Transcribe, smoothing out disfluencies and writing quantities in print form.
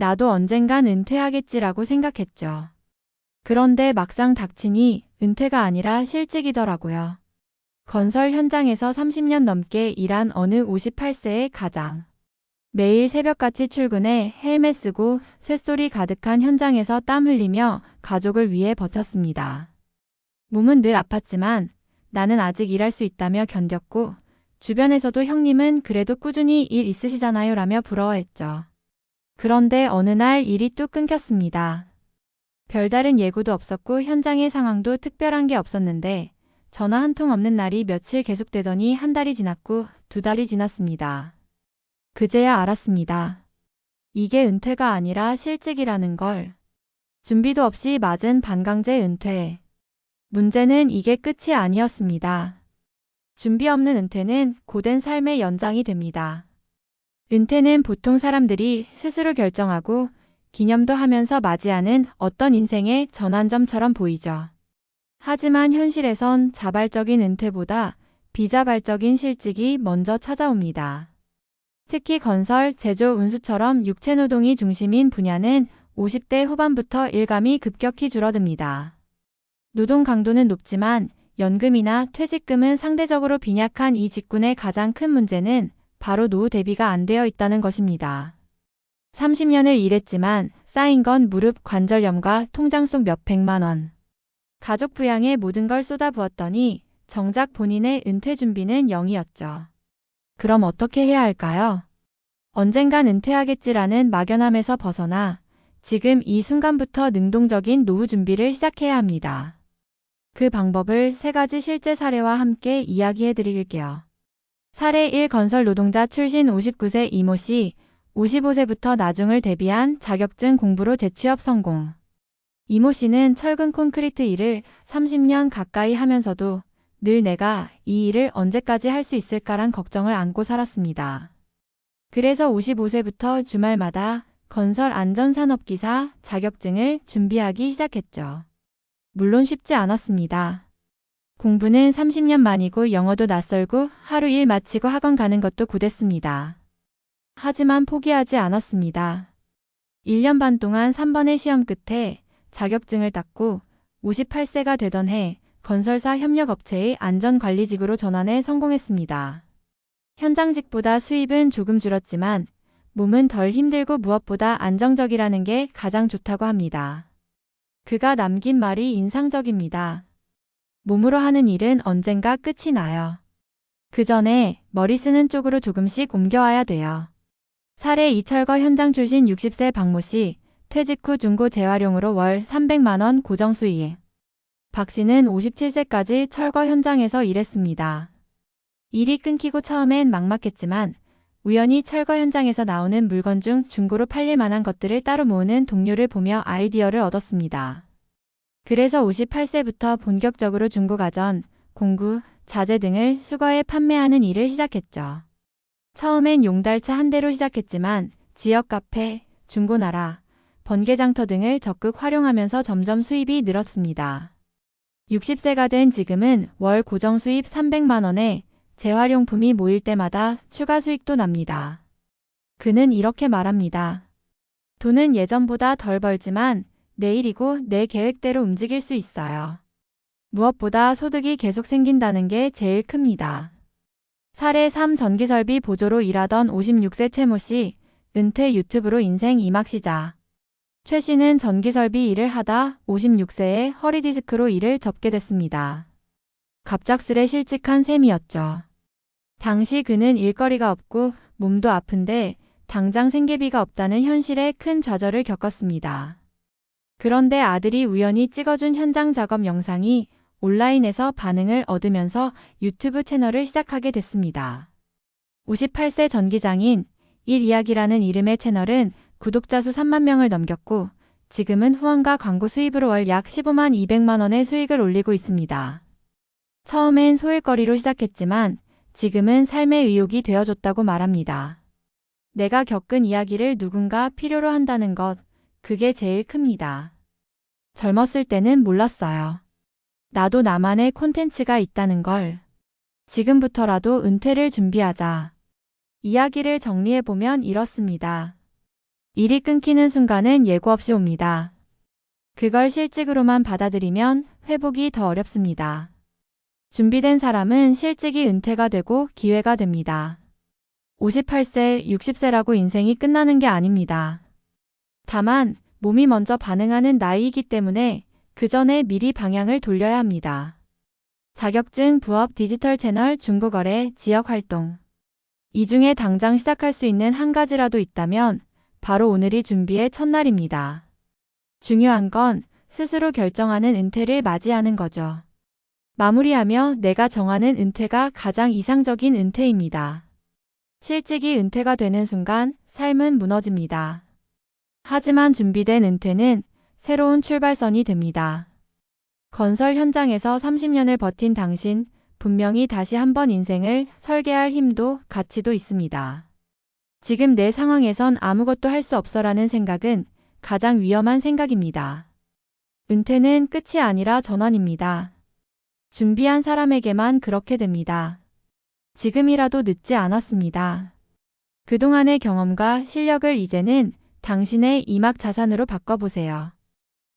나도 언젠간 은퇴하겠지라고 생각했죠. 그런데 막상 닥치니 은퇴가 아니라 실직이더라고요. 건설 현장에서 30년 넘게 일한 어느 58세의 가장. 매일 새벽같이 출근해 헬멧 쓰고 쇳소리 가득한 현장에서 땀 흘리며 가족을 위해 버텼습니다. 몸은 늘 아팠지만 나는 아직 일할 수 있다며 견뎠고 주변에서도 형님은 그래도 꾸준히 일 있으시잖아요 라며 부러워했죠. 그런데 어느 날 일이 뚝 끊겼습니다. 별다른 예고도 없었고 현장의 상황도 특별한 게 없었는데 전화 한 통 없는 날이 며칠 계속되더니 한 달이 지났고 두 달이 지났습니다. 그제야 알았습니다. 이게 은퇴가 아니라 실직이라는 걸. 준비도 없이 맞은 반강제 은퇴. 문제는 이게 끝이 아니었습니다. 준비 없는 은퇴는 고된 삶의 연장이 됩니다. 은퇴는 보통 사람들이 스스로 결정하고 기념도 하면서 맞이하는 어떤 인생의 전환점처럼 보이죠. 하지만 현실에선 자발적인 은퇴보다 비자발적인 실직이 먼저 찾아옵니다. 특히 건설, 제조, 운수처럼 육체노동이 중심인 분야는 50대 후반부터 일감이 급격히 줄어듭니다. 노동 강도는 높지만 연금이나 퇴직금은 상대적으로 빈약한 이 직군의 가장 큰 문제는 바로 노후 대비가 안 되어 있다는 것입니다. 30년을 일했지만 쌓인 건 무릎 관절염과 통장 속 몇백만 원. 가족 부양에 모든 걸 쏟아부었더니 정작 본인의 은퇴 준비는 0이었죠. 그럼 어떻게 해야 할까요? 언젠간 은퇴하겠지라는 막연함에서 벗어나 지금 이 순간부터 능동적인 노후 준비를 시작해야 합니다. 그 방법을 3가지 실제 사례와 함께 이야기해 드릴게요. 사례 1. 건설 노동자 출신 59세 이모 씨, 55세부터 나중을 대비한 자격증 공부로 재취업 성공. 이모 씨는 철근 콘크리트 일을 30년 가까이 하면서도 늘 내가 이 일을 언제까지 할 수 있을까란 걱정을 안고 살았습니다. 그래서 55세부터 주말마다 건설 안전산업기사 자격증을 준비하기 시작했죠. 물론 쉽지 않았습니다. 공부는 30년 만이고 영어도 낯설고 하루 일 마치고 학원 가는 것도 고됐습니다. 하지만 포기하지 않았습니다. 1년 반 동안 3번의 시험 끝에 자격증을 땄고 58세가 되던 해 건설사 협력업체의 안전관리직으로 전환에 성공했습니다. 현장직보다 수입은 조금 줄었지만 몸은 덜 힘들고 무엇보다 안정적이라는 게 가장 좋다고 합니다. 그가 남긴 말이 인상적입니다. 몸으로 하는 일은 언젠가 끝이 나요. 그 전에 머리 쓰는 쪽으로 조금씩 옮겨와야 돼요. 사례 2. 철거 현장 출신 60세 박모 씨, 퇴직 후 중고 재활용으로 월 300만 원 고정 수익. 박 씨는 57세까지 철거 현장에서 일했습니다. 일이 끊기고 처음엔 막막했지만 우연히 철거 현장에서 나오는 물건 중 중고로 팔릴 만한 것들을 따로 모으는 동료를 보며 아이디어를 얻었습니다. 그래서 58세부터 본격적으로 중고가전, 공구, 자재 등을 수거해 판매하는 일을 시작했죠. 처음엔 용달차 한 대로 시작했지만 지역 카페, 중고나라, 번개장터 등을 적극 활용하면서 점점 수입이 늘었습니다. 60세가 된 지금은 월 고정 수입 300만 원에 재활용품이 모일 때마다 추가 수익도 납니다. 그는 이렇게 말합니다. 돈은 예전보다 덜 벌지만 내일이고 내 계획대로 움직일 수 있어요. 무엇보다 소득이 계속 생긴다는 게 제일 큽니다. 사례 3. 전기설비 보조로 일하던 56세 최모 씨, 은퇴 유튜브로 인생 이막 시작. 최 씨는 전기설비 일을 하다 56세에 허리디스크로 일을 접게 됐습니다. 갑작스레 실직한 셈이었죠. 당시 그는 일거리가 없고 몸도 아픈데 당장 생계비가 없다는 현실에 큰 좌절을 겪었습니다. 그런데 아들이 우연히 찍어준 현장 작업 영상이 온라인에서 반응을 얻으면서 유튜브 채널을 시작하게 됐습니다. 58세 전기장인 일이야기라는 이름의 채널은 구독자 수 3만 명을 넘겼고 지금은 후원과 광고 수입으로 월 약 15만 200만 원의 수익을 올리고 있습니다. 처음엔 소일거리로 시작했지만 지금은 삶의 의욕이 되어줬다고 말합니다. 내가 겪은 이야기를 누군가 필요로 한다는 것, 그게 제일 큽니다. 젊었을 때는 몰랐어요. 나도 나만의 콘텐츠가 있다는 걸. 지금부터라도 은퇴를 준비하자. 이야기를 정리해보면 이렇습니다. 일이 끊기는 순간은 예고 없이 옵니다. 그걸 실직으로만 받아들이면 회복이 더 어렵습니다. 준비된 사람은 실직이 은퇴가 되고 기회가 됩니다. 58세, 60세라고 인생이 끝나는 게 아닙니다. 다만 몸이 먼저 반응하는 나이이기 때문에 그 전에 미리 방향을 돌려야 합니다. 자격증, 부업, 디지털 채널, 중고거래, 지역활동. 이 중에 당장 시작할 수 있는 한 가지라도 있다면 바로 오늘이 준비의 첫날입니다. 중요한 건 스스로 결정하는 은퇴를 맞이하는 거죠. 마무리하며 내가 정하는 은퇴가 가장 이상적인 은퇴입니다. 실직이 은퇴가 되는 순간 삶은 무너집니다. 하지만 준비된 은퇴는 새로운 출발선이 됩니다. 건설 현장에서 30년을 버틴 당신, 분명히 다시 한번 인생을 설계할 힘도 가치도 있습니다. 지금 내 상황에선 아무것도 할 수 없어라는 생각은 가장 위험한 생각입니다. 은퇴는 끝이 아니라 전환입니다. 준비한 사람에게만 그렇게 됩니다. 지금이라도 늦지 않았습니다. 그동안의 경험과 실력을 이제는 당신의 이막 자산으로 바꿔보세요.